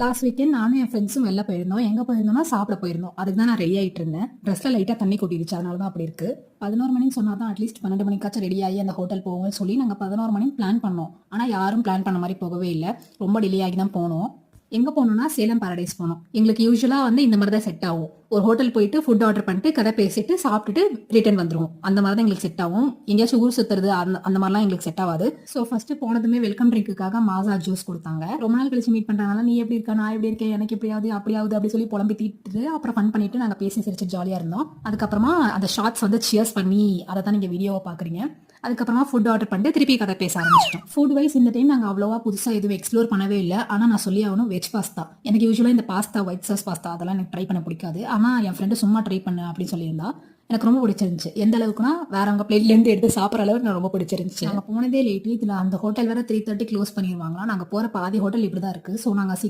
Last weekend நானும் என் ஃப்ரெண்ட்ஸும் வெளில போயிருந்தோம். எங்க போயிருந்தோம்னா சாப்பிட போயிருந்தோம். அதுக்கு தான் நான் ரெடி ஆயிட்டு இருந்தேன். ட்ரெஸ்ல லைட்டா தண்ணி கொட்டிடுச்சு. அதனால தான் அப்படி இருக்கு. 11 மணின்னு சொன்னா தான் அட்லீஸ்ட் 12 மணிக்காச்சும் ரெடி ஆகி அந்த ஹோட்டல் போவோம்னு சொல்லி நாங்க 11 மணிக்கு பிளான் பண்ணோம். ஆனா யாரும் பிளான் பண்ண மாதிரி போகவே இல்ல. ரொம்ப டிலே ஆகி தான் போனோம். எங்க போனோம்னா சேலம் பாரடைஸ் போனோம். எங்களுக்கு யூசுவலா வந்து இந்த மாதிரி தான் செட் ஆகும். ஒரு ஹோட்டல் போயிட்டு ஃபுட் ஆர்டர் பண்ணிட்டு கதை பேசிட்டு சாப்பிட்டுட்டு ரிட்டர்ன் வந்துருவோம். அந்த மாதிரி தான் எங்களுக்கு செட் ஆகும். எங்கேயாச்சும் ஊர் சுத்துறது அந்த மாதிரிலாம் எங்களுக்கு செட் ஆகாது. ஸோ ஃபர்ஸ்ட் போனதுமே வெல்கம் ட்ரிங்க்குக்காக மாசா ஜூஸ் கொடுத்தாங்க. ரொம்ப நாள் கழிச்சு மீட் பண்றதுனால நீ எப்படி இருக்க, நான் எப்படி இருக்கேன், எனக்கு எப்படியாவது அப்படியாவது அப்படி சொல்லி புலம்பி தீட்டு அப்புறம் ஃபன் பண்ணிட்டு நாங்க பேசி சிரிச்சு ஜாலியா இருந்தோம். அதுக்கப்புறமா அந்த ஷார்ட்ஸ் வந்து சியர்ஸ் பண்ணி அதை தான் நீங்க வீடியோவை பாக்குறீங்க. அதுக்கப்புறமா ஃபுட் ஆர்டர் பண்ணிட்டு திருப்பி கதை பேச ஆரம்பிச்சிட்டோம். ஃபுட் வைஸ் இந்த டைம் நாங்கள் அவ்வளோவா புதுசாக எதுவும் எக்ஸ்ப்ளோர் பண்ணவே இல்லை. ஆனால் நான் சொல்லி ஆகணும், வெஜ் பாஸ்தா எனக்கு யூஸ்வலாக இந்த பாஸ்தா ஒயிட் சாஸ் பாஸ்தா அதெல்லாம் எனக்கு ட்ரை பண்ண பிடிக்காது. ஆனால் என் ஃப்ரெண்டு சும்மா ட்ரை பண்ணு அப்படின்னு சொல்லியிருந்தா. எனக்கு ரொம்ப பிடிச்சிருந்துச்சு. எந்த அளவுக்குனா வேறவங்க பிளேட்லேருந்து எடுத்து சாப்பிட்ற அளவுக்கு நான் ரொம்ப பிடிச்சிருந்துச்சு. நாங்கள் போனதே லேட்டு. இதில் அந்த ஹோட்டல் வேற 3:30 க்ளோஸ் பண்ணிடுவாங்களா. நாங்கள் போகிற பாதி ஹோட்டல் இப்படி தான் இருக்குது. ஸோ நாங்கள்